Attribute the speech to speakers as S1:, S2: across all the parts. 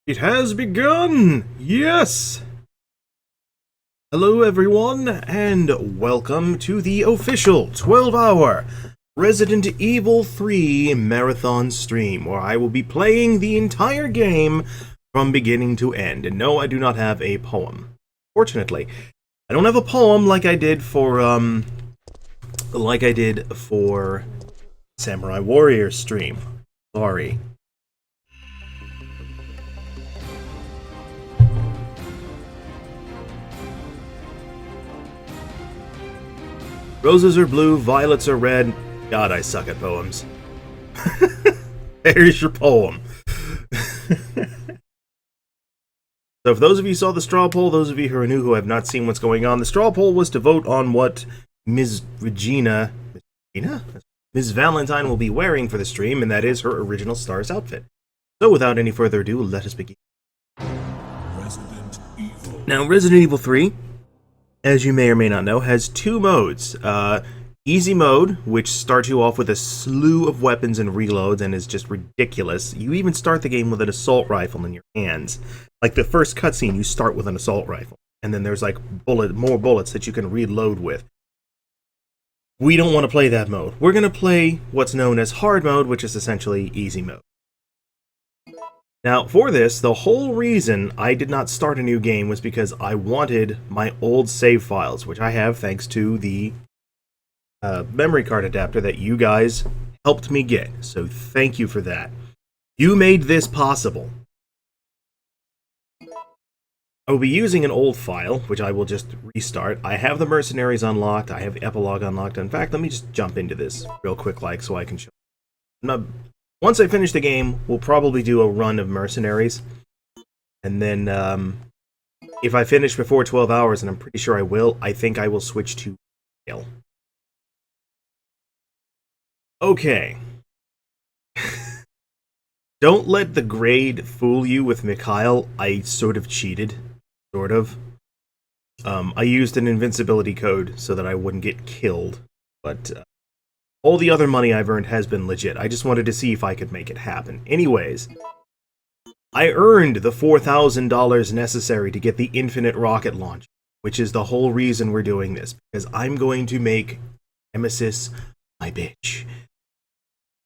S1: It has begun! Yes! Hello everyone, and welcome to the official 12-hour Resident Evil 3 marathon stream, where I will be playing the entire game from beginning to end. And no, I do not have a poem. Fortunately, I don't have a poem like I did for Samurai Warrior stream. Sorry. Roses are blue, violets are red. God, I suck at poems. There's your poem. So if those of you saw the straw poll, those of you who are new who have not seen what's going on, the straw poll was to vote on what Ms. Valentine will be wearing for the stream, and that is her original Stars outfit. So without any further ado, let us begin.
S2: Resident Evil.
S1: Now, Resident Evil 3, as you may or may not know, has two modes. Easy mode, which starts you off with a slew of weapons and reloads and is just ridiculous. You even start the game with an assault rifle in your hands. Like the first cutscene, you start with an assault rifle. And then there's like more bullets that you can reload with. We don't want to play that mode. We're going to play what's known as hard mode, which is essentially easy mode. Now, for this, the whole reason I did not start a new game was because I wanted my old save files, which I have thanks to the memory card adapter that you guys helped me get. So thank you for that. You made this possible. I will be using an old file, which I will just restart. I have the Mercenaries unlocked. I have the Epilogue unlocked. In fact, let me just jump into this real quick, so I can show. Once I finish the game, we'll probably do a run of Mercenaries. And then, if I finish before 12 hours, and I'm pretty sure I will, I think I will switch to Gale. Okay. Don't let the grade fool you with Mikhail. I sort of cheated. Sort of. I used an invincibility code so that I wouldn't get killed. But all the other money I've earned has been legit. I just wanted to see if I could make it happen. Anyways, I earned the $4,000 necessary to get the infinite rocket launch, which is the whole reason we're doing this. Because I'm going to make Nemesis my bitch.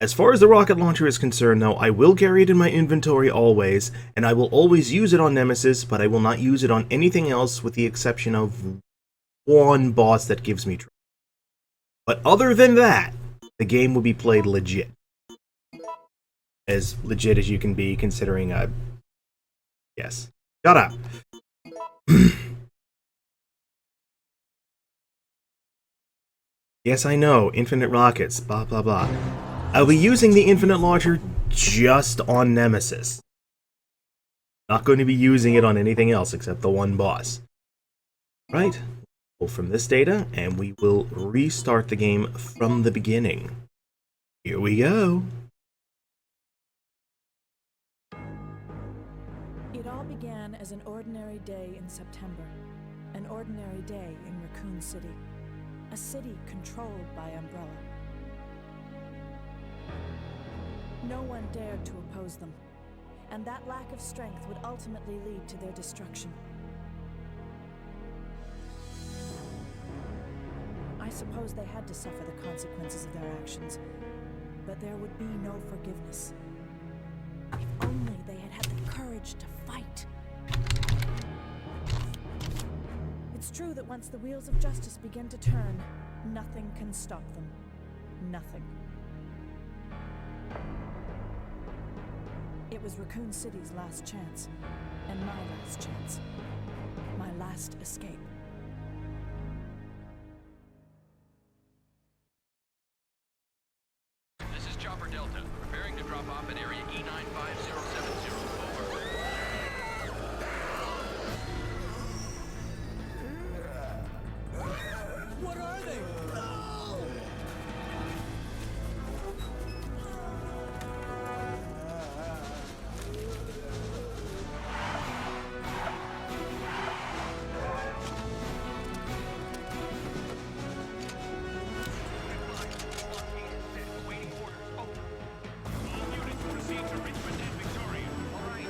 S1: As far as the rocket launcher is concerned, though, I will carry it in my inventory always, and I will always use it on Nemesis, but I will not use it on anything else with the exception of one boss that gives me trouble. But other than that, the game will be played legit. As legit as you can be, considering yes. Shut up! Yes, I know, infinite rockets, blah blah blah. I'll be using the infinite launcher just on Nemesis. Not going to be using it on anything else except the one boss. Right, pull from this data, and we will restart the game from the beginning. Here we go.
S3: It all began as an ordinary day in September. An ordinary day in Raccoon City. A city controlled by Umbrella. No one dared to oppose them, and that lack of strength would ultimately lead to their destruction. I suppose they had to suffer the consequences of their actions, but there would be no forgiveness. If only they had had the courage to fight. It's true that once the wheels of justice begin to turn, nothing can stop them. Nothing. It was Raccoon City's last chance, and my last chance. My last escape.
S4: This is Chopper Delta, preparing to drop off at area E95070. Over.
S2: What are they?
S4: Waiting orders. Over. All units proceed to Richmond and Victoria. All right.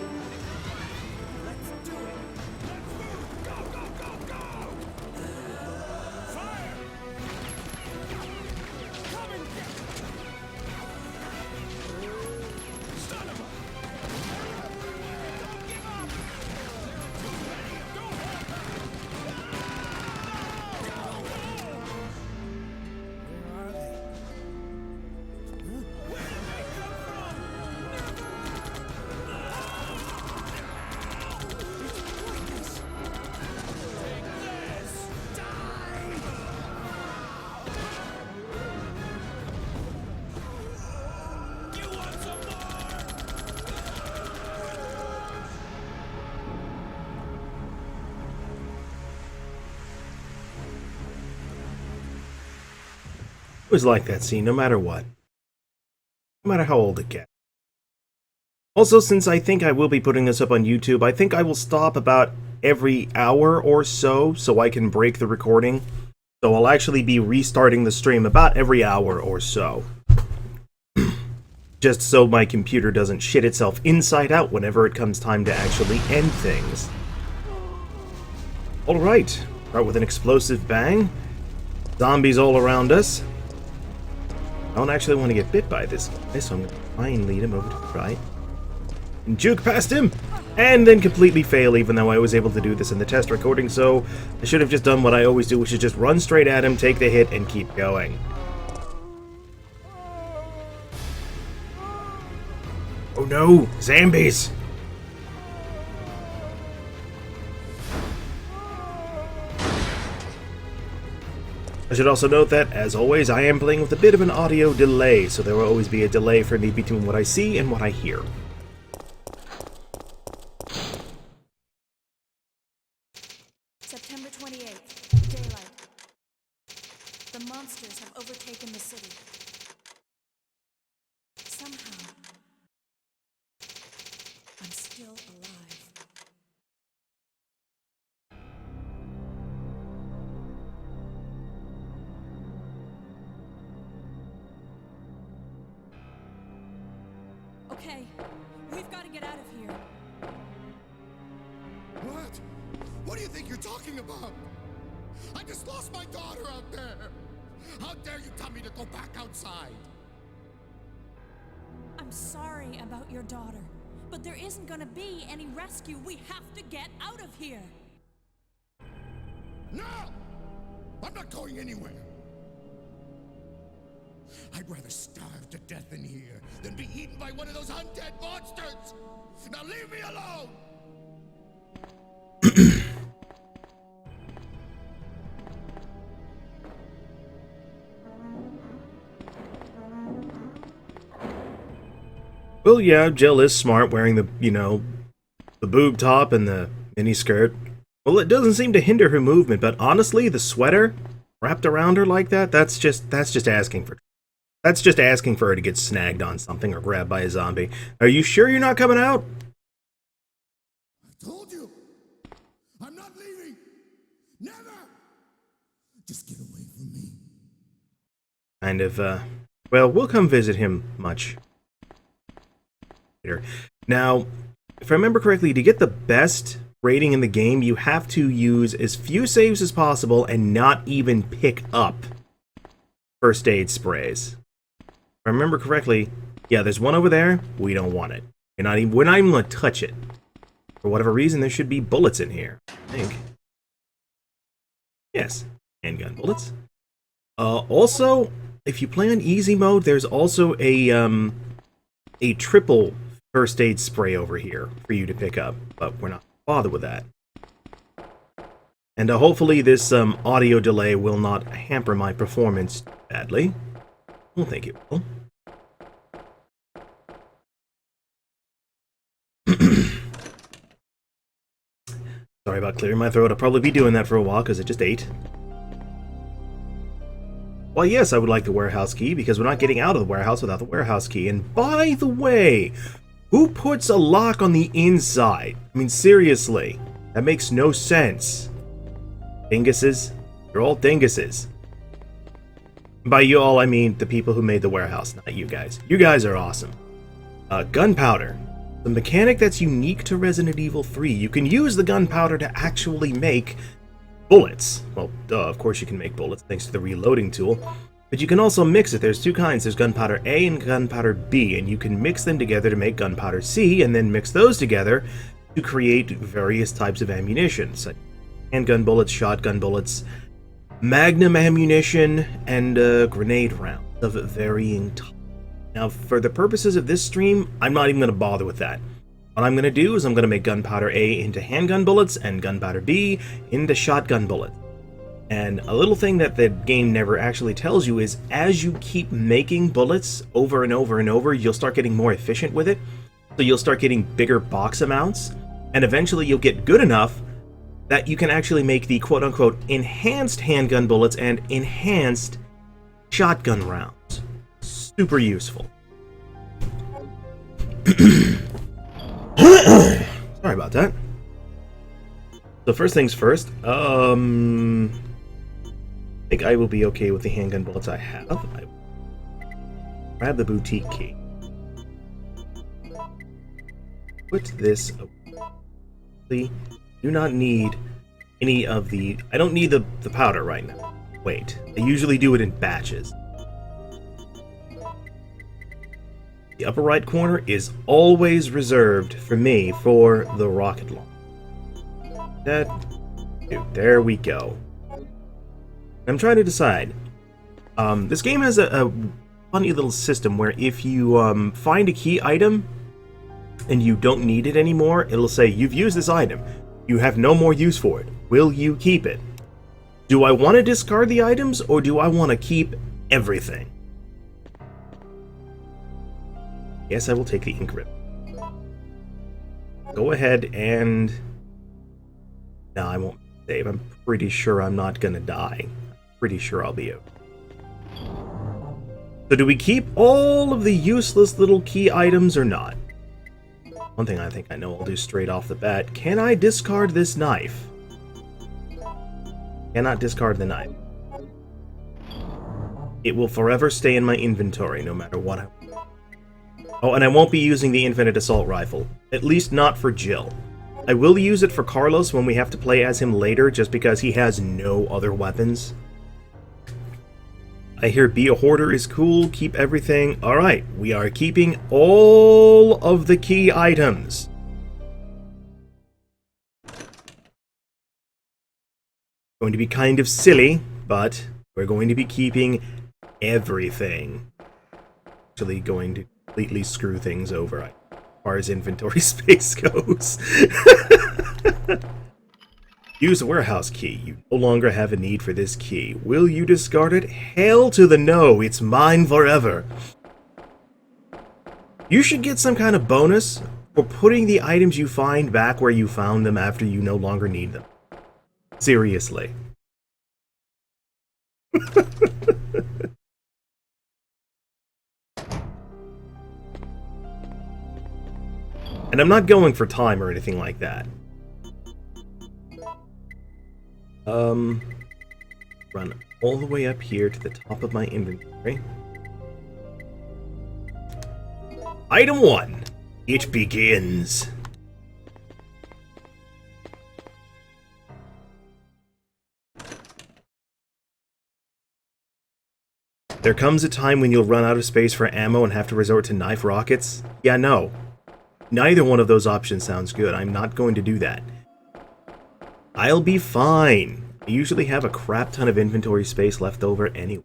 S1: always like that scene, no matter what. No matter how old it gets. Also, since I think I will be putting this up on YouTube, I think I will stop about every hour or so I can break the recording. So I'll actually be restarting the stream about every hour or so. Just so my computer doesn't shit itself inside out whenever it comes time to actually end things. Alright, start with an explosive bang. Zombies all around us. I don't actually want to get bit by this guy, so I'm going to try and lead him over to the right. And juke past him! And then completely fail, even though I was able to do this in the test recording, so I should have just done what I always do, which is just run straight at him, take the hit, and keep going. Oh no! Zombies! I should also note that, as always, I am playing with a bit of an audio delay, so there will always be a delay for me between what I see and what I hear.
S3: September 28th, daylight. The monsters have overtaken the city. Somehow, I'm still alive. Okay, we've got to get out of here.
S5: What? What do you think you're talking about? I just lost my daughter out there! How dare you tell me to go back outside?
S3: I'm sorry about your daughter, but there isn't gonna be any rescue. We have to get out of here.
S5: No! I'm not going anywhere! I'd rather starve to death in here than be eaten by one of those undead monsters! Now leave me alone!
S1: Well, yeah, Jill is smart wearing the, the boob top and the mini skirt. Well, it doesn't seem to hinder her movement, but honestly, the sweater wrapped around her like that, that's just asking for... That's just asking for her to get snagged on something or grabbed by a zombie. Are you sure you're not coming out?
S5: I told you! I'm not leaving! Never! Just get away from me.
S1: Kind of, well, we'll come visit him much later. Now, if I remember correctly, to get the best rating in the game, you have to use as few saves as possible and not even pick up first aid sprays. If I remember correctly, yeah, there's one over there. We don't want it. We're not even going to touch it. For whatever reason, there should be bullets in here, I think. Yes, handgun bullets. Also, if you play on easy mode, there's also a triple first aid spray over here for you to pick up, but we're not bothered with that. And hopefully this audio delay will not hamper my performance badly. I don't think it will. Sorry about clearing my throat. I'll probably be doing that for a while because I just ate. Well, yes, I would like the warehouse key because we're not getting out of the warehouse without the warehouse key. And by the way, who puts a lock on the inside? I mean, seriously, that makes no sense. Dinguses? You're all dinguses. By you all, I mean the people who made the warehouse, not you guys. You guys are awesome. Gunpowder. The mechanic that's unique to Resident Evil 3. You can use the gunpowder to actually make bullets. Well, duh, of course you can make bullets thanks to the reloading tool. But you can also mix it. There's two kinds. There's gunpowder A and gunpowder B, and you can mix them together to make gunpowder C, and then mix those together to create various types of ammunition, such as handgun bullets, shotgun bullets, magnum ammunition, and grenade rounds of varying types. Now, for the purposes of this stream, I'm not even going to bother with that. What I'm going to do is I'm going to make gunpowder A into handgun bullets and gunpowder B into shotgun bullets. And a little thing that the game never actually tells you is as you keep making bullets over and over and over, you'll start getting more efficient with it. So you'll start getting bigger box amounts, and eventually you'll get good enough that you can actually make the quote-unquote enhanced handgun bullets and enhanced shotgun rounds. Super useful. Sorry about that. So first things first, I think I will be okay with the handgun bullets I have. I grab the boutique key. Put this away. Do not need any of the... I don't need the powder right now. Wait, I usually do it in batches. The upper right corner is always reserved for me for the rocket launcher. There we go. I'm trying to decide. This game has a funny little system where if you find a key item and you don't need it anymore, it'll say, you've used this item. You have no more use for it. Will you keep it? Do I want to discard the items, or do I want to keep everything? Yes, I will take the ink ribbon. Go ahead and... No, I won't save. I'm pretty sure I'm not gonna die. Pretty sure I'll be okay. So do we keep all of the useless little key items or not? One thing I think I know I'll do straight off the bat. Can I discard this knife? Cannot discard the knife. It will forever stay in my inventory no matter what I... Oh, and I won't be using the infinite assault rifle. At least not for Jill. I will use it for Carlos when we have to play as him later, just because he has no other weapons. I hear be a hoarder is cool, keep everything. Alright, we are keeping all of the key items. Going to be kind of silly, but we're going to be keeping everything. Actually going to completely screw things over as far as inventory space goes. Use the warehouse key. You no longer have a need for this key. Will you discard it? Hell to the no. It's mine forever. You should get some kind of bonus for putting the items you find back where you found them after you no longer need them. Seriously. And I'm not going for time or anything like that. Run all the way up here to the top of my inventory. Item 1. It begins. There comes a time when you'll run out of space for ammo and have to resort to knife rockets. Yeah, no. Neither one of those options sounds good. I'm not going to do that. I'll be fine. I usually have a crap ton of inventory space left over anyway.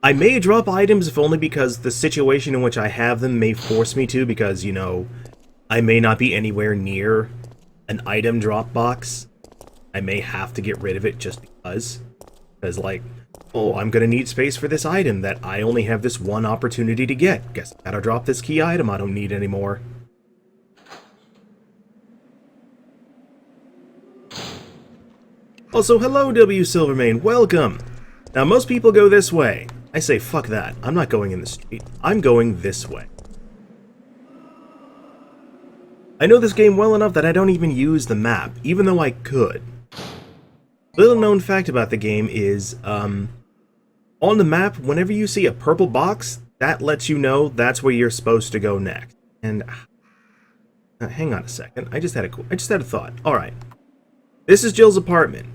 S1: I may drop items if only because the situation in which I have them may force me to, because, you know, I may not be anywhere near an item drop box. I may have to get rid of it just because. Because, like, oh, I'm gonna need space for this item that I only have this one opportunity to get. Guess I gotta drop this key item I don't need anymore. Also, hello W. Silvermane, welcome! Now, most people go this way. I say, fuck that. I'm not going in the street. I'm going this way. I know this game well enough that I don't even use the map, even though I could. Little known fact about the game is, on the map, whenever you see a purple box, that lets you know that's where you're supposed to go next. And, hang on a second. I just had a thought. Alright. This is Jill's apartment.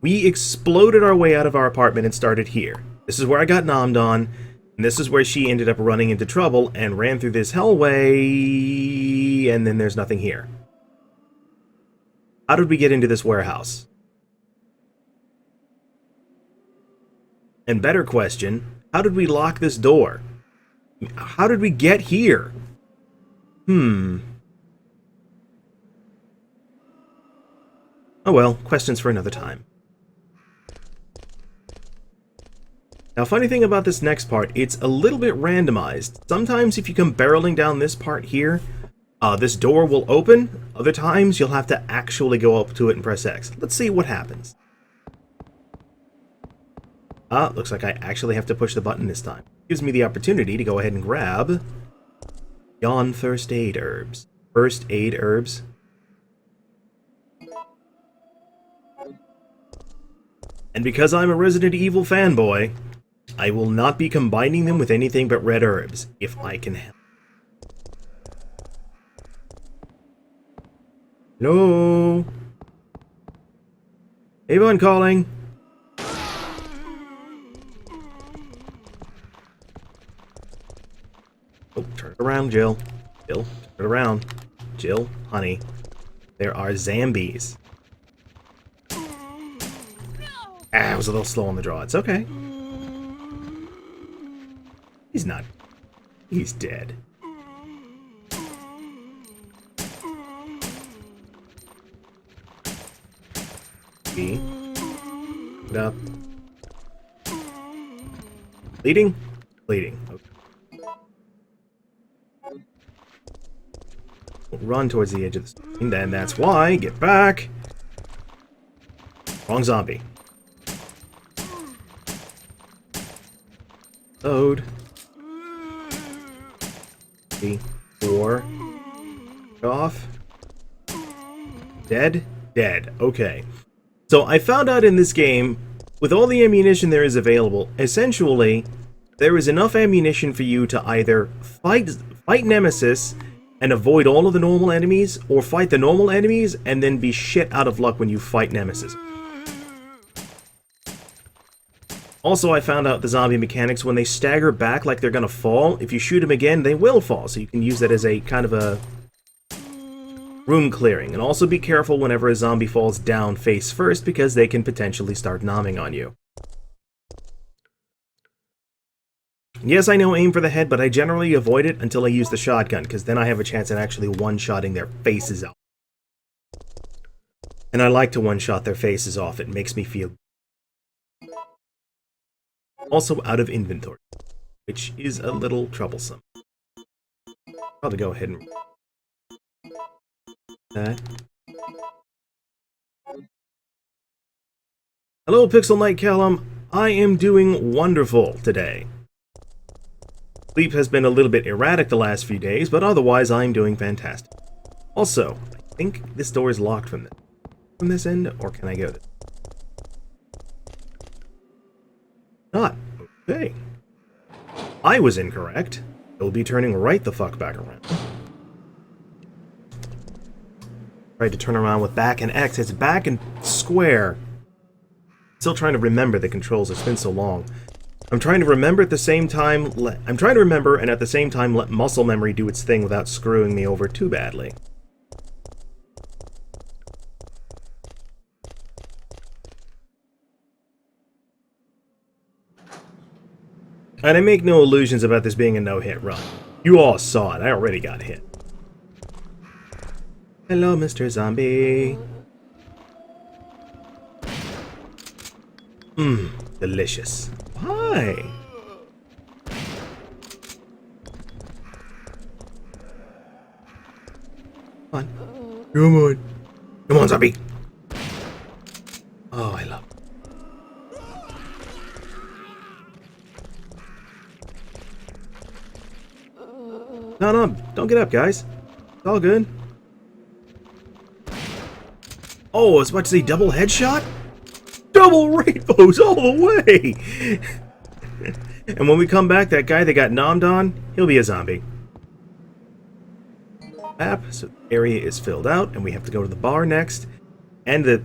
S1: We exploded our way out of our apartment and started here. This is where I got nommed on, and this is where she ended up running into trouble and ran through this hellway, and then there's nothing here. How did we get into this warehouse? And better question, how did we lock this door? How did we get here? Oh well, questions for another time. Now, funny thing about this next part, it's a little bit randomized. Sometimes if you come barreling down this part here, this door will open. Other times you'll have to actually go up to it and press X. Let's see what happens. Ah, looks like I actually have to push the button this time. Gives me the opportunity to go ahead and grab yon first aid herbs. First aid herbs. And because I'm a Resident Evil fanboy, I will not be combining them with anything but red herbs, if I can help. Hello? Avon calling. Oh, turn it around, Jill. Jill, turn it around. Jill, honey. There are zombies. Ah, I was a little slow on the draw. It's okay. He's not. He's dead. B. Get up. Bleeding? Bleeding. Okay. We'll run towards the edge of the screen, then that's why. Get back! Wrong zombie. Load. 3, 4. Off. Dead? Dead. Okay. So I found out in this game, with all the ammunition there is available, essentially, there is enough ammunition for you to either fight Nemesis and avoid all of the normal enemies, or fight the normal enemies and then be shit out of luck when you fight Nemesis. Also, I found out the zombie mechanics, when they stagger back like they're gonna fall, if you shoot them again, they will fall, so you can use that as a kind of a room clearing. And also be careful whenever a zombie falls down face first, because they can potentially start nomming on you. Yes, I know aim for the head, but I generally avoid it until I use the shotgun, because then I have a chance at actually one-shotting their faces out. And I like to one-shot their faces off, it makes me feel also out of inventory, which is a little troublesome. I'll go ahead and that. Hello, Pixel Knight Callum. I am doing wonderful today. Sleep has been a little bit erratic the last few days, but otherwise I'm doing fantastic. Also, I think this door is locked from this end, or can I go this? Not. Okay. I was incorrect. It'll be turning right the fuck back around. Tried to turn around with back and X. It's back and square. Still trying to remember the controls. It's been so long. I'm trying to remember at the same time. I'm trying to remember and at the same time let muscle memory do its thing without screwing me over too badly. And I make no illusions about this being a no-hit run. You all saw it. I already got hit. Hello, Mr. Zombie. Mmm, delicious. Why? Come on. Come on. Come on, zombie. Oh, I love it. No, don't get up, guys. It's all good. Oh, I was about to say double headshot? Double rainbows all the way! And when we come back, that guy that got nommed on, he'll be a zombie. Map, so the area is filled out, and we have to go to the bar next. And the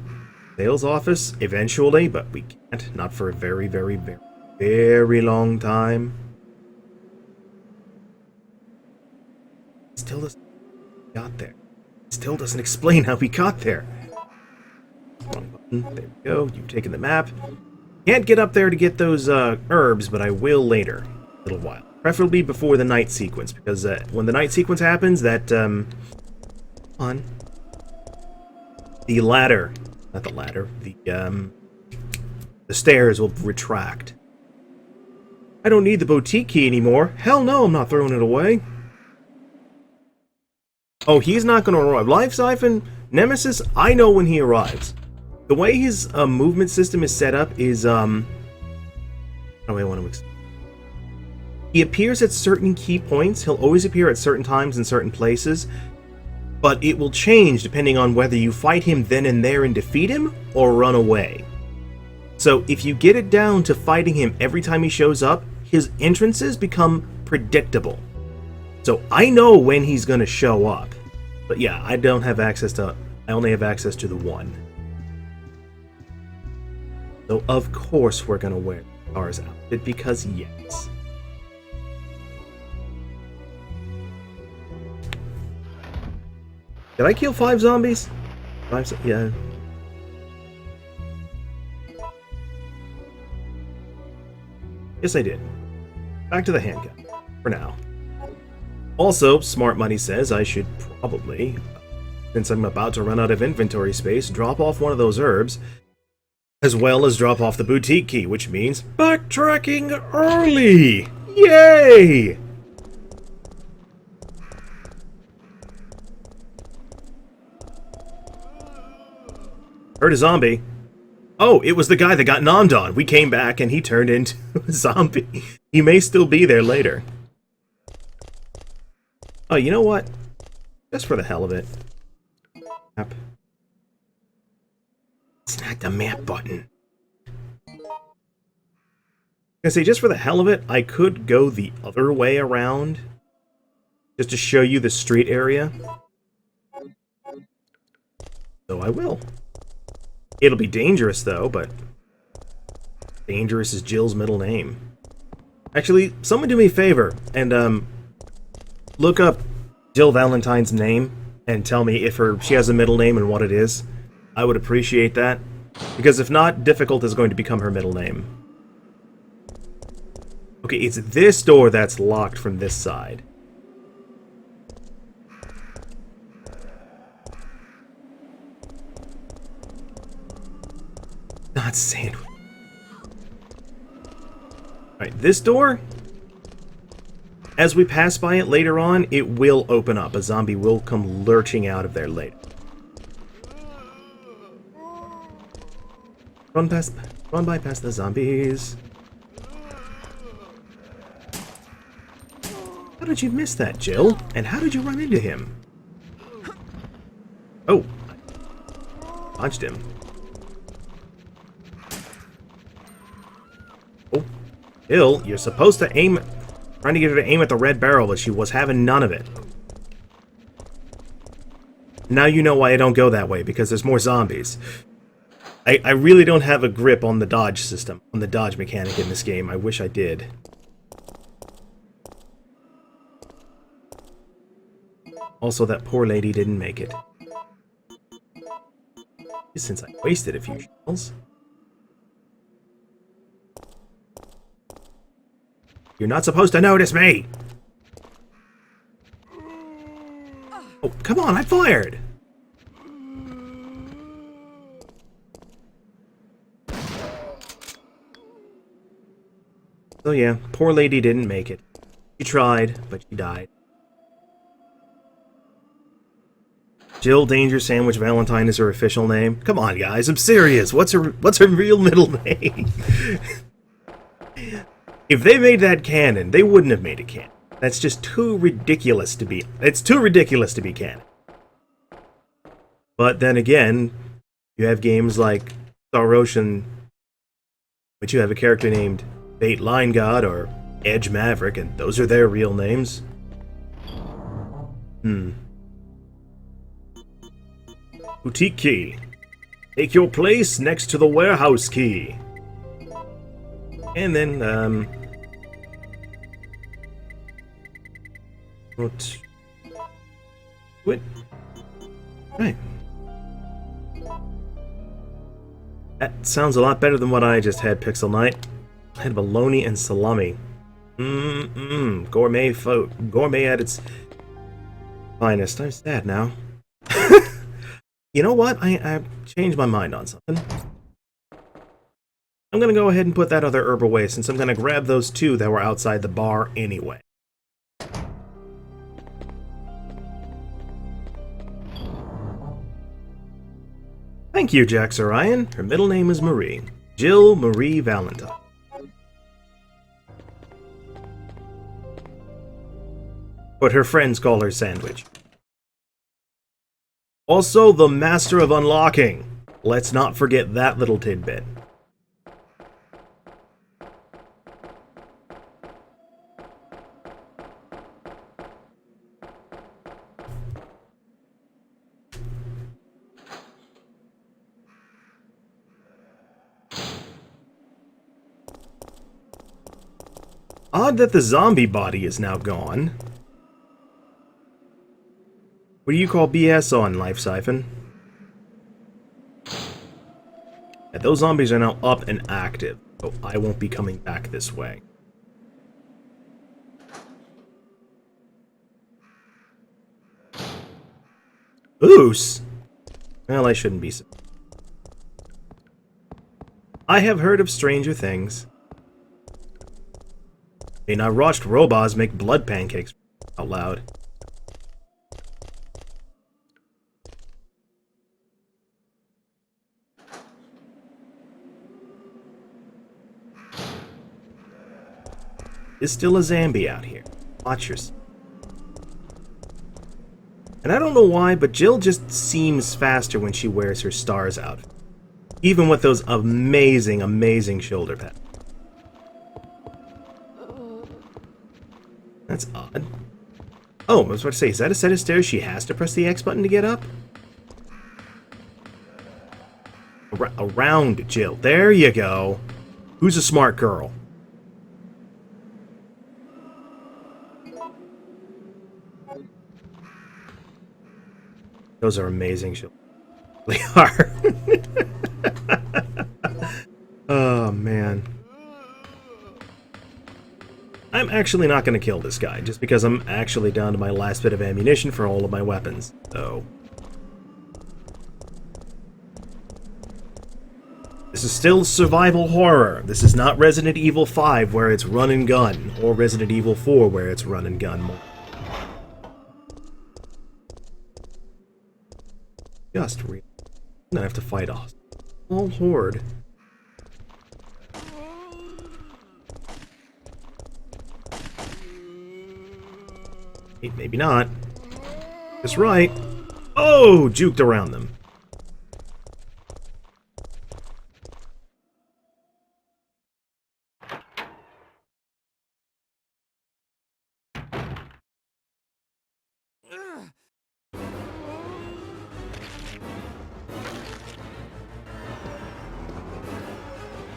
S1: sales office, eventually, but we can't. Not for a very, very, very, very long time. Still doesn't got there. Still doesn't explain how we got there. Wrong button. There we go. You've taken the map. Can't get up there to get those herbs, but I will later. A little while. Preferably before the night sequence, because when the night sequence happens, that on the ladder, not the ladder, the stairs will retract. I don't need the boutique key anymore. Hell no, I'm not throwing it away. Oh, he's not going to arrive. Life Siphon, Nemesis, I know when he arrives. The way his movement system is set up is, How do I want to explain? He appears at certain key points. He'll always appear at certain times in certain places, but it will change depending on whether you fight him then and there and defeat him, or run away. So if you get it down to fighting him every time he shows up, his entrances become predictable. So I know when he's going to show up. But yeah, I don't have access to... I only have access to the one. So of course we're going to wear Scar's outfit, because yes. Did I kill 5 zombies? 5 yeah. Yes, I did. Back to the handgun, for now. Also, Smart Money says I should probably, since I'm about to run out of inventory space, drop off one of those herbs, as well as drop off the boutique key, which means backtracking early! Yay! Heard a zombie. Oh, it was the guy that got nommed on. We came back and he turned into a zombie. He may still be there later. Oh, you know what? Just for the hell of it. Map. It's not the map button. I say, just for the hell of it, I could go the other way around. Just to show you the street area. So I will. It'll be dangerous, though, but... Dangerous is Jill's middle name. Actually, someone do me a favor, and, look up Jill Valentine's name, and tell me if she has a middle name and what it is. I would appreciate that. Because if not, difficult is going to become her middle name. Okay, it's this door that's locked from this side. Not sandwich. Alright, this door, as we pass by it later on, it will open up. A zombie will come lurching out of there later. Run by past the zombies. How did you miss that, Jill? And how did you run into him? Oh, I dodged him. Oh, Jill, you're supposed to aim... Trying to get her to aim at the red barrel, but she was having none of it. Now you know why I don't go that way, because there's more zombies. I really don't have a grip on the dodge system, on the dodge mechanic in this game. I wish I did. Also, that poor lady didn't make it. Since I wasted a few shells. You're not supposed to notice me! Oh, come on, I fired! So yeah, poor lady didn't make it. She tried, but she died. Jill Danger Sandwich Valentine is her official name. Come on, guys, I'm serious. What's her real middle name? If they made that canon, they wouldn't have made it canon. That's just too ridiculous to be... It's too ridiculous to be canon. But then again, you have games like Star Ocean, which you have a character named Bait Line God or Edge Maverick, and those are their real names. Boutique key. Take your place next to the warehouse key. And then, what? Right. That sounds a lot better than what I just had, Pixel Knight. I had bologna and salami. Gourmet gourmet at its finest. I'm sad now. You know what? I changed my mind on something. I'm gonna go ahead and put that other herb away, since I'm gonna grab those two that were outside the bar anyway. Thank you, Jax Orion. Her middle name is Marie. Jill Marie Valentine. But her friends call her Sandwich. Also, the Master of Unlocking. Let's not forget that little tidbit. Odd that the zombie body is now gone. What do you call BS on, Life Siphon? Yeah, those zombies are now up and active, so I won't be coming back this way. Oos! Well, I shouldn't be so. I have heard of stranger things. I mean, I watched robots make blood pancakes out loud. There's still a zombie out here. Watch yourself. And I don't know why, but Jill just seems faster when she wears her stars outfit. Even with those amazing, amazing shoulder pads. That's odd. Oh, I was about to say, is that a set of stairs she has to press the X button to get up? Around Jill. There you go. Who's a smart girl? Those are amazing shoulders. They are. Oh, man. I'm actually not going to kill this guy, just because I'm actually down to my last bit of ammunition for all of my weapons, so... This is still survival horror. This is not Resident Evil 5, where it's run and gun, or Resident Evil 4, where it's run and gun more. Just really... I'm gonna have to fight a whole horde. Maybe not. That's right. Oh, juked around them.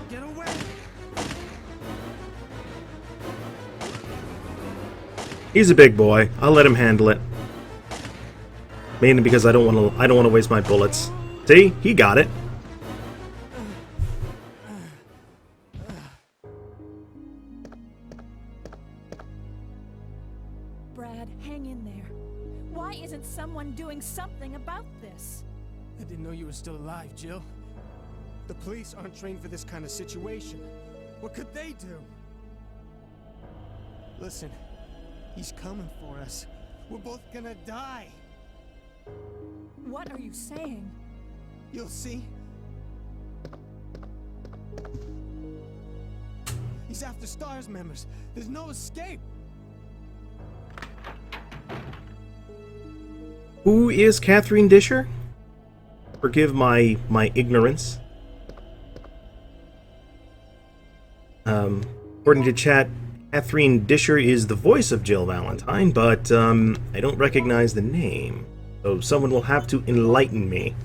S2: Get away!
S1: He's a big boy. I'll let him handle it. Mainly because I don't want to waste my bullets. See? He got it.
S3: Brad, hang in there. Why isn't someone doing something about this?
S6: I didn't know you were still alive, Jill. The police aren't trained for this kind of situation. What could they do? Listen, he's coming for us. We're both gonna die.
S3: What are you saying?
S6: You'll see. He's after STARS members. There's no escape.
S1: Who is Catherine Disher? Forgive my ignorance. According to chat, Catherine Disher is the voice of Jill Valentine, but I don't recognize the name. So someone will have to enlighten me.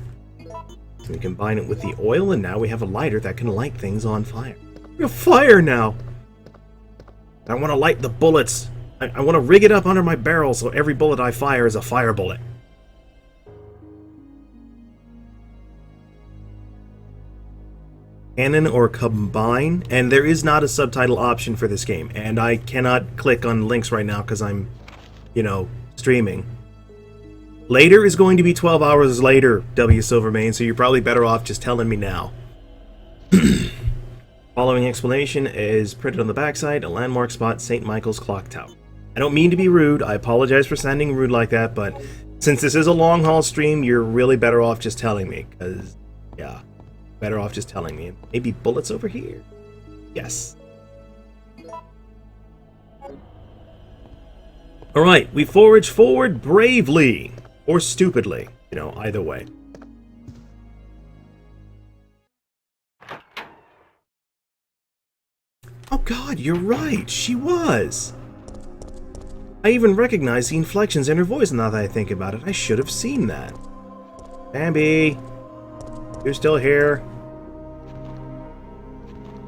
S1: We combine it with the oil, and now we have a lighter that can light things on fire. We have fire now! I want to light the bullets. I want to rig it up under my barrel so every bullet I fire is a fire bullet. Canon or combine, and there is not a subtitle option for this game, and I cannot click on links right now because I'm, you know, streaming. Later is going to be 12 hours later, W. Silvermane, so you're probably better off just telling me now. Following explanation is printed on the backside, a landmark spot, St. Michael's Clock Tower. I don't mean to be rude, I apologize for sounding rude like that, but since this is a long haul stream, you're really better off just telling me, because, yeah, better off just telling me. Maybe bullets over here? Yes. Alright, we forage forward bravely. Or stupidly. You know, either way. Oh god, you're right. She was. I even recognize the inflections in her voice now that I think about it. I should have seen that. Bambi. You're still here.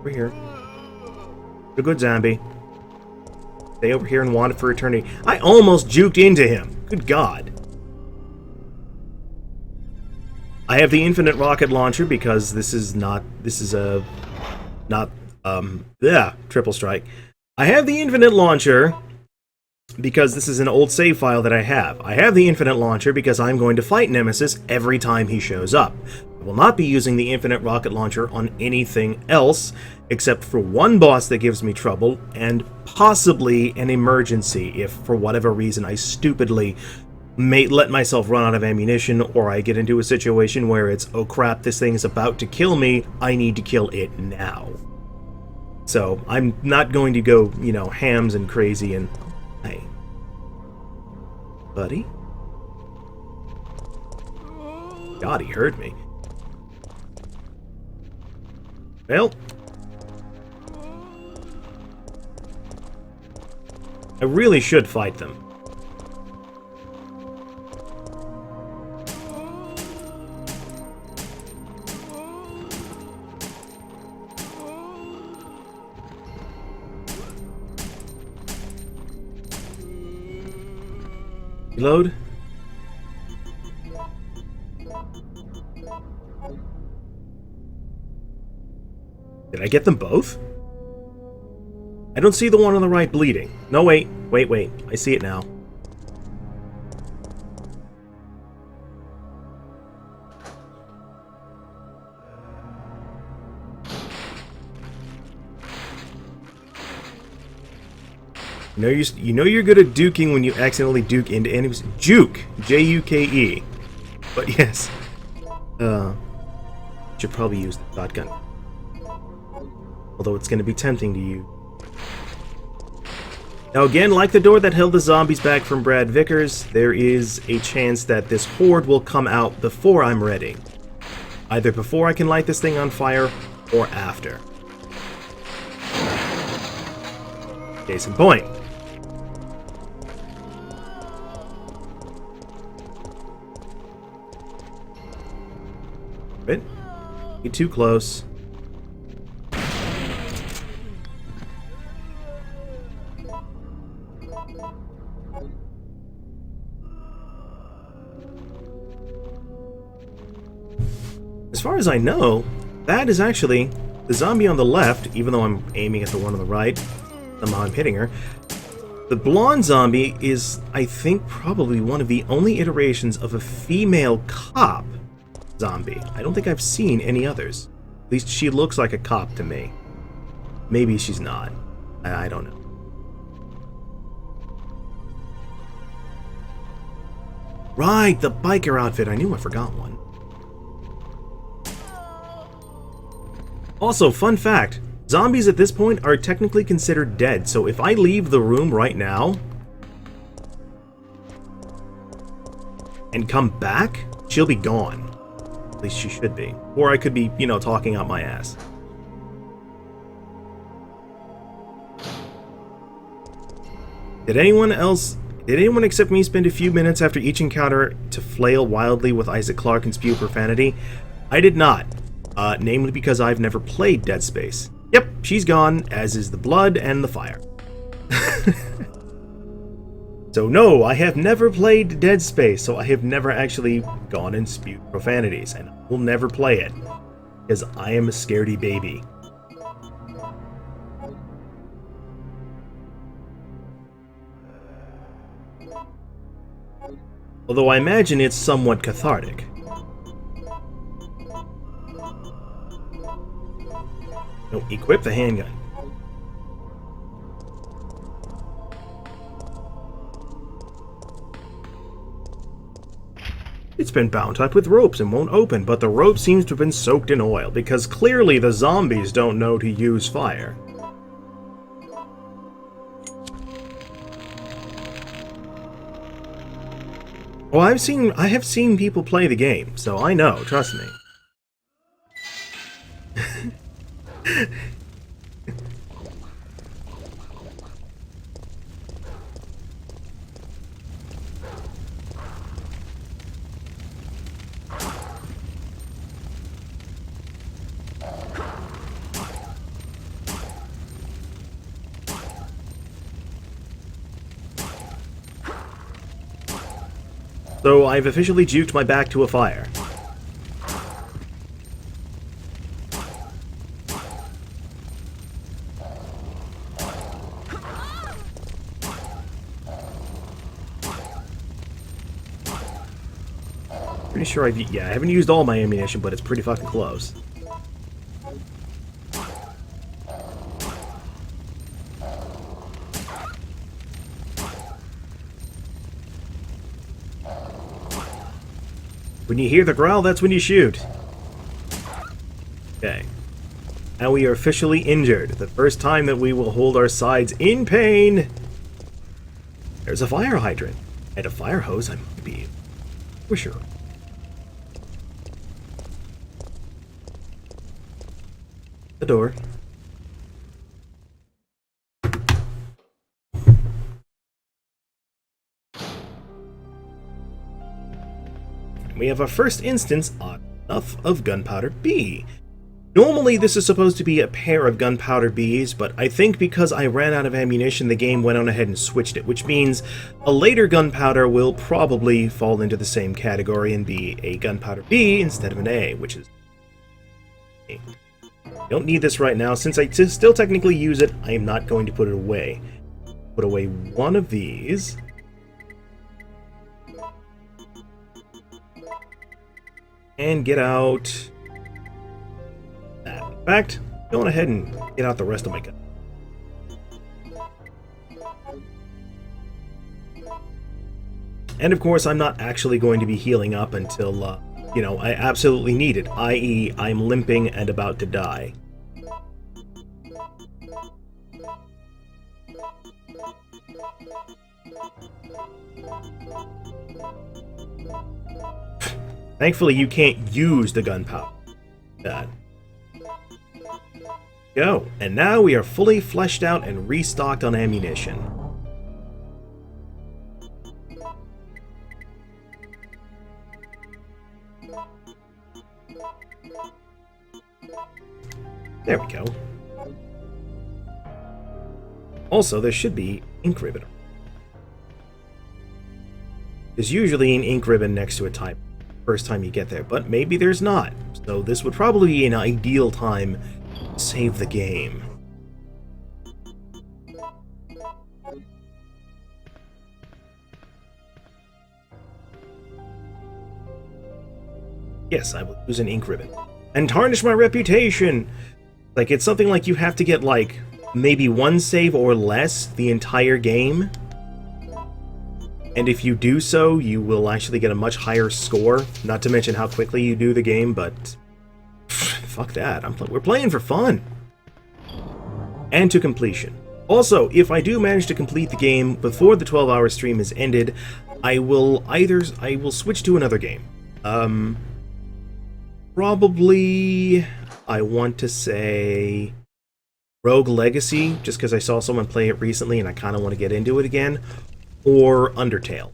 S1: We're here. You're good, zombie. Stay over here and want it for eternity. I almost juked into him. Good God. I have the infinite rocket launcher because triple strike. I have the infinite launcher because this is an old save file that I have. I have the infinite launcher because I'm going to fight Nemesis every time he shows up. I will not be using the infinite rocket launcher on anything else, except for one boss that gives me trouble, and possibly an emergency if, for whatever reason, I stupidly may let myself run out of ammunition, or I get into a situation where it's, oh crap, this thing is about to kill me, I need to kill it now. So, I'm not going to go, you know, hams and crazy and... Hey. Buddy? God, he heard me. Well... I really should fight them. Reload. Did I get them both? I don't see the one on the right bleeding. No, wait. I see it now. You know you're good at duking when you accidentally duke into enemies. Juke! J-U-K-E. But yes. Should probably use the shotgun. Although it's going to be tempting to use. Now again, like the door that held the zombies back from Brad Vickers, there is a chance that this horde will come out before I'm ready. Either before I can light this thing on fire, or after. Case in point. Bit. Get too close. As far as I know, that is actually the zombie on the left, even though I'm aiming at the one on the right. Somehow I'm hitting her. The blonde zombie is, I think, probably one of the only iterations of a female cop zombie. I don't think I've seen any others. At least she looks like a cop to me. Maybe she's not. I don't know. Right, the biker outfit. I knew I forgot one. Also, fun fact, zombies at this point are technically considered dead, so if I leave the room right now and come back, she'll be gone. At least she should be. Or I could be, you know, talking out my ass. Did anyone except me spend a few minutes after each encounter to flail wildly with Isaac Clarke and spew profanity? I did not. Namely because I've never played Dead Space. Yep, she's gone, as is the blood and the fire. So no, I have never played Dead Space, so I have never actually gone and spewed profanities, and I will never play it, because I am a scaredy baby. Although I imagine it's somewhat cathartic. No, equip the handgun. It's been bound up with ropes and won't open, but the rope seems to have been soaked in oil, because clearly the zombies don't know to use fire. Well, I have seen people play the game, so I know, trust me. So I've officially juked my back to a fire. Pretty sure I haven't used all my ammunition, but it's pretty fucking close. When you hear the growl, that's when you shoot. Okay. Now we are officially injured. The first time that we will hold our sides in pain. There's a fire hydrant. And a fire hose, I might be for sure. The door. We have our first instance of gunpowder B. Normally this is supposed to be a pair of gunpowder Bs, but I think because I ran out of ammunition the game went on ahead and switched it, which means a later gunpowder will probably fall into the same category and be a gunpowder B instead of an A, which is A. Don't need this right now. Since I still technically use it, I am not going to put it away. Put away one of these. And get out that. In fact, go ahead and get out the rest of my gun. And of course, I'm not actually going to be healing up until, you know, I absolutely need it, i.e. I'm limping and about to die. Thankfully, you can't use the gunpowder. Go. And now we are fully fleshed out and restocked on ammunition. There we go. Also, there should be ink ribbon. There's usually an ink ribbon next to a type first time you get there, but maybe there's not. So this would probably be an ideal time to save the game. Yes, I will use an ink ribbon. And tarnish my reputation! Like, it's something like you have to get, like, maybe one save or less the entire game. And if you do so, you will actually get a much higher score. Not to mention how quickly you do the game, but fuck that. We're playing for fun. And to completion. Also, if I do manage to complete the game before the 12-hour stream is ended, I will switch to another game. Probably, I want to say Rogue Legacy, just because I saw someone play it recently and I kind of want to get into it again. Or Undertale.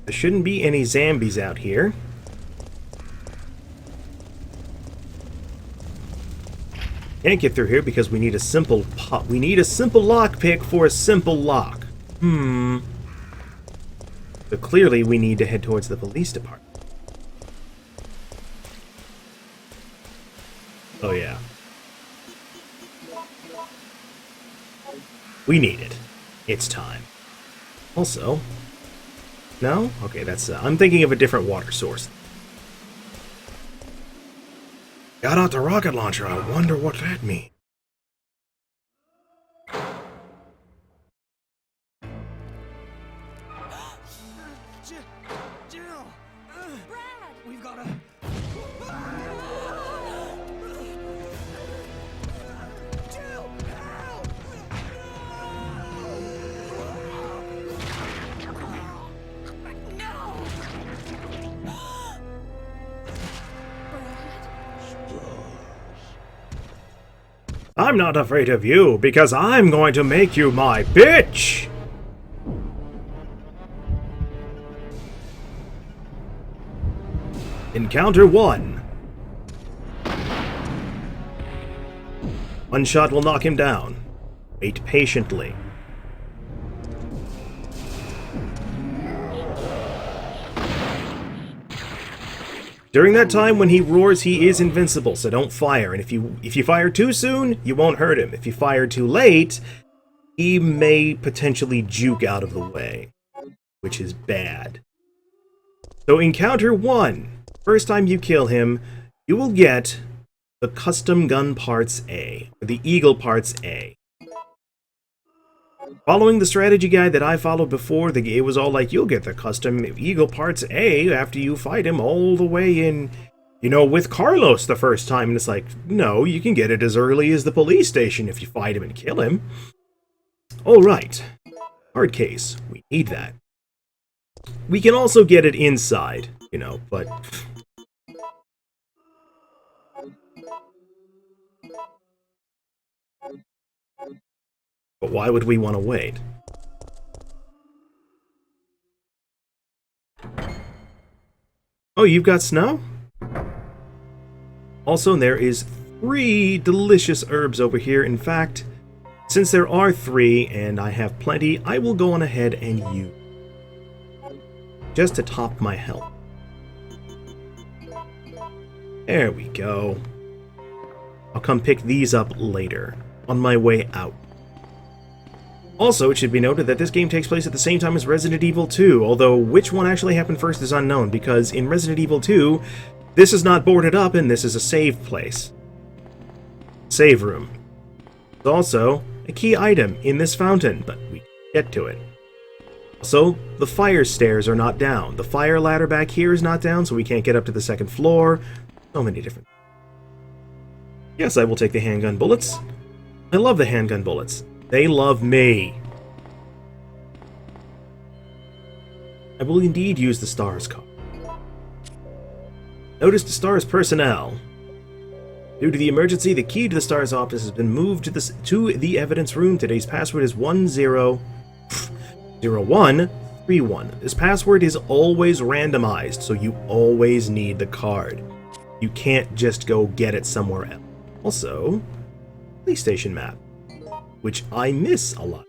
S1: There shouldn't be any zombies out here. Can't get through here because we need a simple lockpick for a simple lock. So clearly we need to head towards the police department. Oh yeah. We need it. It's time. Also... No? Okay, that's... I'm thinking of a different water source. Got out the rocket launcher. I wonder what that means.
S6: Jill! Brad! We've got to...
S1: I'm not afraid of you, because I'm going to make you my bitch! Encounter 1. One shot will knock him down. Wait patiently. During that time when he roars, he is invincible, so don't fire. And if you fire too soon, you won't hurt him. If you fire too late, he may potentially juke out of the way, which is bad. So encounter 1. First time you kill him, you will get the custom gun parts A, or the Eagle parts A. Following the strategy guide that I followed before, it was all like, you'll get the custom Eagle parts A after you fight him all the way in, you know, with Carlos the first time. And it's like, no, you can get it as early as the police station if you fight him and kill him. Alright. Hard case. We need that. We can also get it inside, you know, but... But why would we want to wait? Oh, you've got snow? Also, there is 3 delicious herbs over here. In fact, since there are 3 and I have plenty, I will go on ahead and use just to top my health. There we go. I'll come pick these up later, on my way out. Also, it should be noted that this game takes place at the same time as Resident Evil 2, although which one actually happened first is unknown, because in Resident Evil 2, this is not boarded up and this is a save place. Save room. There's also a key item in this fountain, but we can get to it. Also, the fire stairs are not down. The fire ladder back here is not down, so we can't get up to the 2nd floor. So many different... Yes, I will take the handgun bullets. I love the handgun bullets. They love me. I will indeed use the STARS card. Notice to STARS personnel. Due to the emergency, the key to the STARS office has been moved to the evidence room. Today's password is 100131. This password is always randomized, so you always need the card. You can't just go get it somewhere else. Also, police station map, which I miss a lot.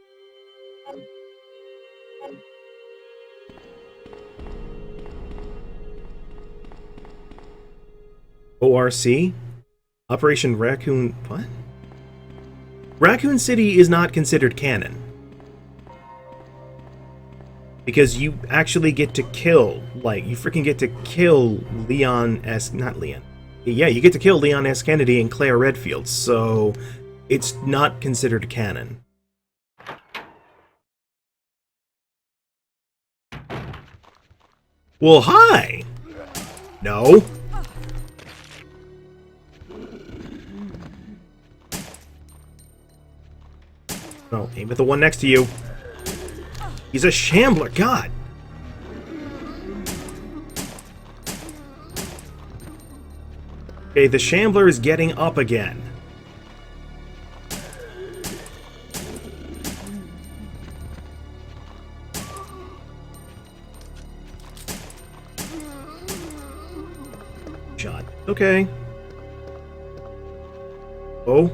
S1: ORC? Operation Raccoon... What? Raccoon City is not considered canon. Because you actually get to kill, like, you freaking get to kill Leon S... Not Leon. Yeah, you get to kill Leon S. Kennedy and Claire Redfield, so... It's not considered canon. Well, hi! No. Oh, aim at the one next to you. He's a shambler, God! Okay, the shambler is getting up again. Shot. Okay. Oh.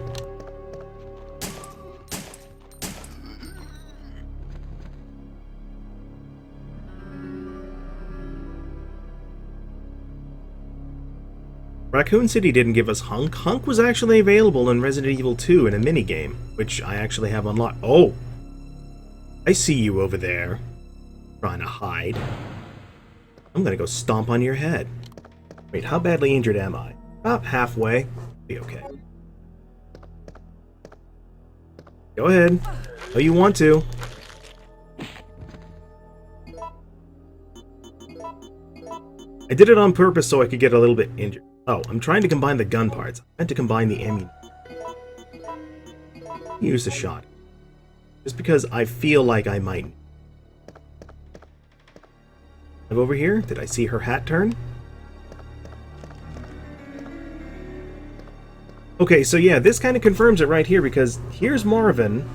S1: Raccoon City didn't give us Hunk. Hunk was actually available in Resident Evil 2 in a minigame, which I actually have unlocked. Oh! I see you over there. Trying to hide. I'm gonna go stomp on your head. Wait, how badly injured am I? About halfway. Be okay. Go ahead. Oh, you want to. I did it on purpose so I could get a little bit injured. Oh, I'm trying to combine the gun parts. I meant to combine the ammunition. Use the shot. Just because I feel like I might. Over here? Did I see her hat turn? Okay, so yeah, this kind of confirms it right here, because here's Marvin,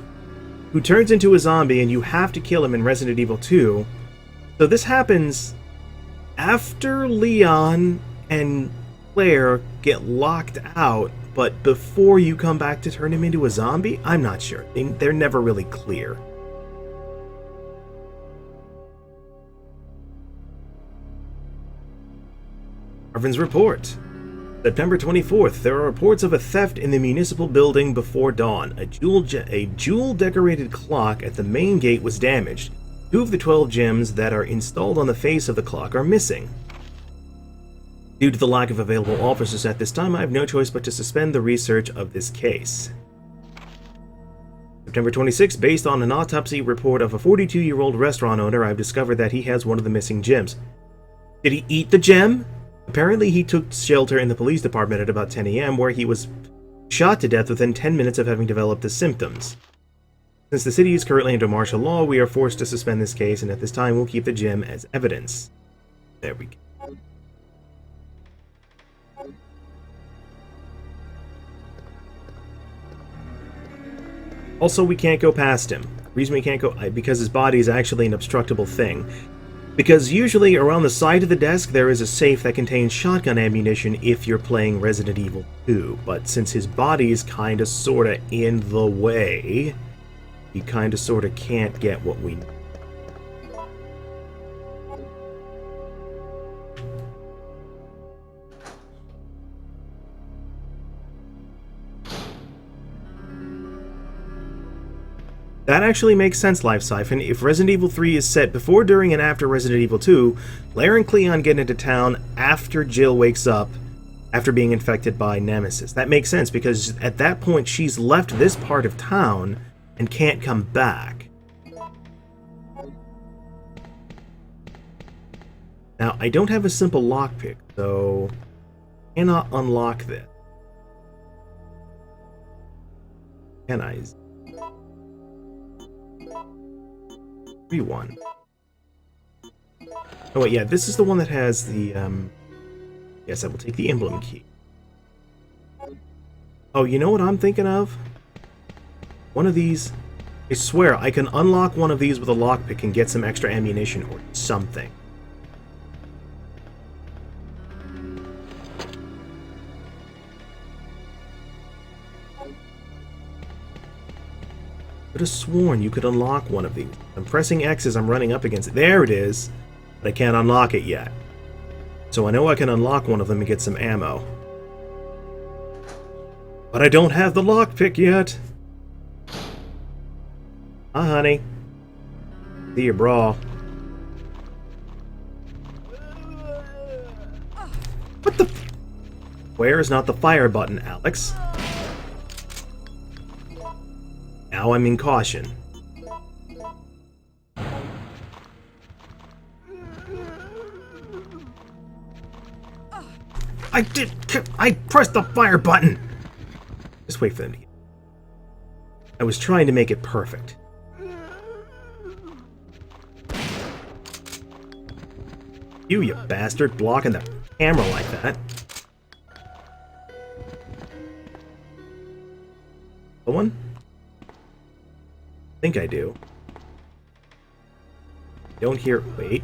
S1: who turns into a zombie, and you have to kill him in Resident Evil 2. So this happens after Leon and Claire get locked out, but before you come back to turn him into a zombie? I'm not sure. They're never really clear. Marvin's report. September 24th, there are reports of a theft in the municipal building before dawn. A jewel-decorated clock at the main gate was damaged. 2 of the 12 gems that are installed on the face of the clock are missing. Due to the lack of available officers at this time, I have no choice but to suspend the research of this case. September 26th, based on an autopsy report of a 42-year-old restaurant owner, I've discovered that he has one of the missing gems. Did he eat the gem? Apparently, he took shelter in the police department at about 10 a.m., where he was shot to death within 10 minutes of having developed the symptoms. Since the city is currently under martial law, we are forced to suspend this case, and at this time we'll keep the gem as evidence. There we go. Also, we can't go past him. The reason we can't go, because his body is actually an obstructable thing. Because usually around the side of the desk there is a safe that contains shotgun ammunition if you're playing Resident Evil 2, but since his body is kinda sorta in the way, he kinda sorta can't get what we need. That actually makes sense, Life Siphon. If Resident Evil 3 is set before, during, and after Resident Evil 2, Claire and Cleon get into town after Jill wakes up after being infected by Nemesis. That makes sense, because at that point she's left this part of town and can't come back. Now, I don't have a simple lockpick, so I cannot unlock this. Can I? One. Oh wait, yeah, this is the one that has the, yes, I will take the emblem key. Oh, you know what I'm thinking of? One of these... I swear, I can unlock one of these with a lockpick and get some extra ammunition or something. I could have sworn you could unlock one of these. I'm pressing X as I'm running up against it. There it is! But I can't unlock it yet. So I know I can unlock one of them and get some ammo. But I don't have the lockpick yet! Hi, honey. See your bra. What the... Where is not the fire button, Alex? Now I'm in caution. I pressed the fire button! Just wait for them to get... I was trying to make it perfect. You bastard, blocking the camera like that. The one? I think I do. Don't hear... Wait.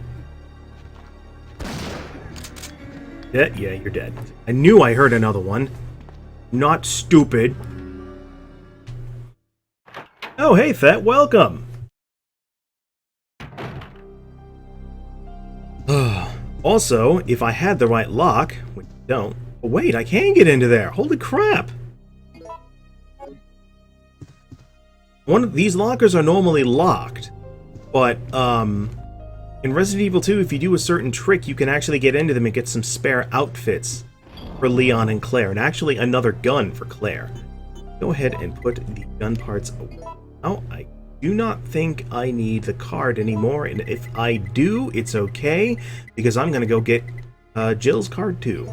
S1: Yeah, you're dead. I knew I heard another one. Not stupid. Oh, hey, Thet, welcome! Also, if I had the right lock, which I don't... Oh, wait, I can get into there! Holy crap! One of these lockers are normally locked, but, in Resident Evil 2, if you do a certain trick, you can actually get into them and get some spare outfits for Leon and Claire, and actually another gun for Claire. Go ahead and put the gun parts away. Oh, I do not think I need the card anymore, and if I do, it's okay, because I'm gonna go get Jill's card too.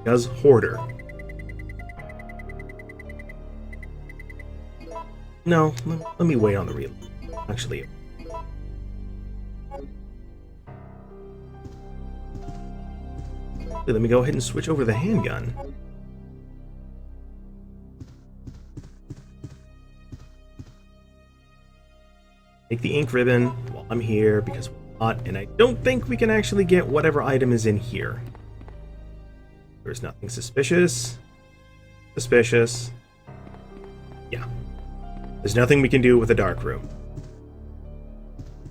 S1: Because Hoarder. No, let me wait on the real. Actually, let me go ahead and switch over to the handgun. Take the ink ribbon while I'm here, because we're not, and I don't think we can actually get whatever item is in here. There's nothing suspicious. Suspicious. Yeah. There's nothing we can do with a dark room.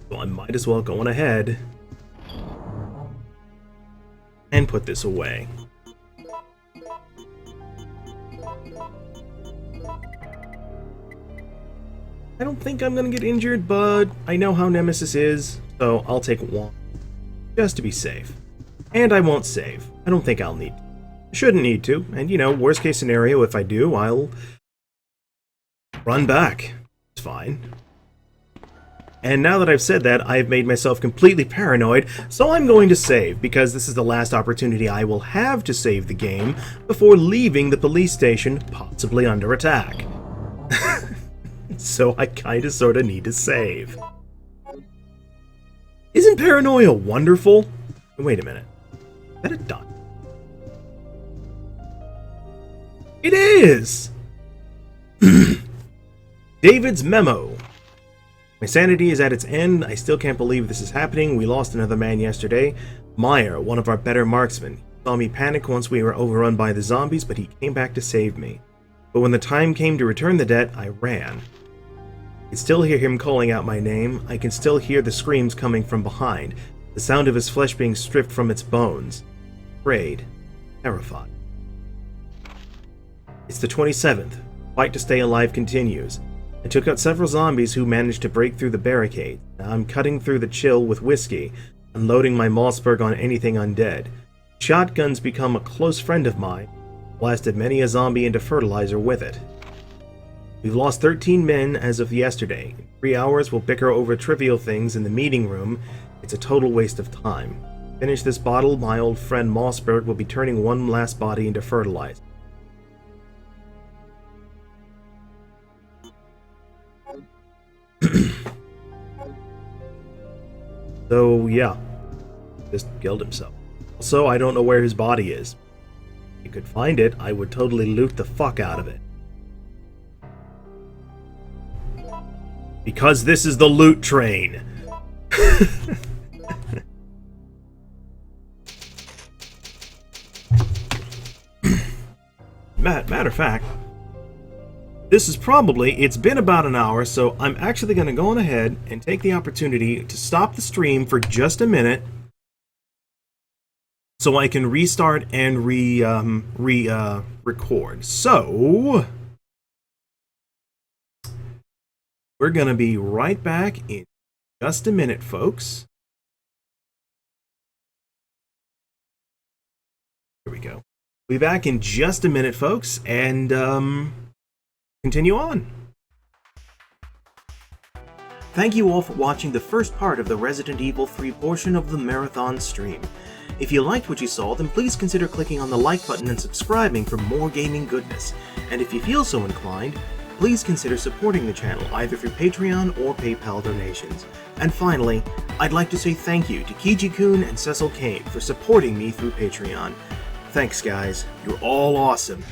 S1: So I might as well go on ahead and put this away. I don't think I'm gonna get injured, but I know how Nemesis is, so I'll take one, just to be safe. And I won't save. I don't think I'll need to. Shouldn't need to, and you know, worst case scenario, if I do, I'll run back. It's fine. And now that I've said that, I've made myself completely paranoid, so I'm going to save, because this is the last opportunity I will have to save the game before leaving the police station, possibly under attack. So I kinda sorta need to save. Isn't paranoia wonderful? Wait a minute. Is that a dot? It is! David's memo. My sanity is at its end. I still can't believe this is happening. We lost another man yesterday. Meyer, one of our better marksmen. He saw me panic once we were overrun by the zombies, but he came back to save me. But when the time came to return the debt, I ran. I can still hear him calling out my name. I can still hear the screams coming from behind, the sound of his flesh being stripped from its bones. Afraid. Terrified. It's the 27th. The fight to stay alive continues. I took out several zombies who managed to break through the barricade. Now I'm cutting through the chill with whiskey, unloading my Mossberg on anything undead. Shotguns become a close friend of mine. Blasted many a zombie into fertilizer with it. We've lost 13 men as of yesterday. In 3 hours we'll bicker over trivial things in the meeting room. It's a total waste of time. Finish this bottle, my old friend Mossberg will be turning one last body into fertilizer. So, yeah. Just killed himself. Also, I don't know where his body is. If you could find it, I would totally loot the fuck out of it. Because this is the loot train! Matter of fact, this is probably, it's been about an hour, so I'm actually going to go on ahead and take the opportunity to stop the stream for just a minute so I can restart and record. So, we're going to be right back in just a minute, folks. Here we go. We'll be back in just a minute, folks, and continue on. Thank you all for watching the first part of the Resident Evil 3 portion of the marathon stream. If you liked what you saw, then please consider clicking on the like button and subscribing for more gaming goodness. And if you feel so inclined, please consider supporting the channel either through Patreon or PayPal donations. And finally, I'd like to say thank you to Kiji-kun and Cecil Kane for supporting me through Patreon. Thanks guys, you're all awesome.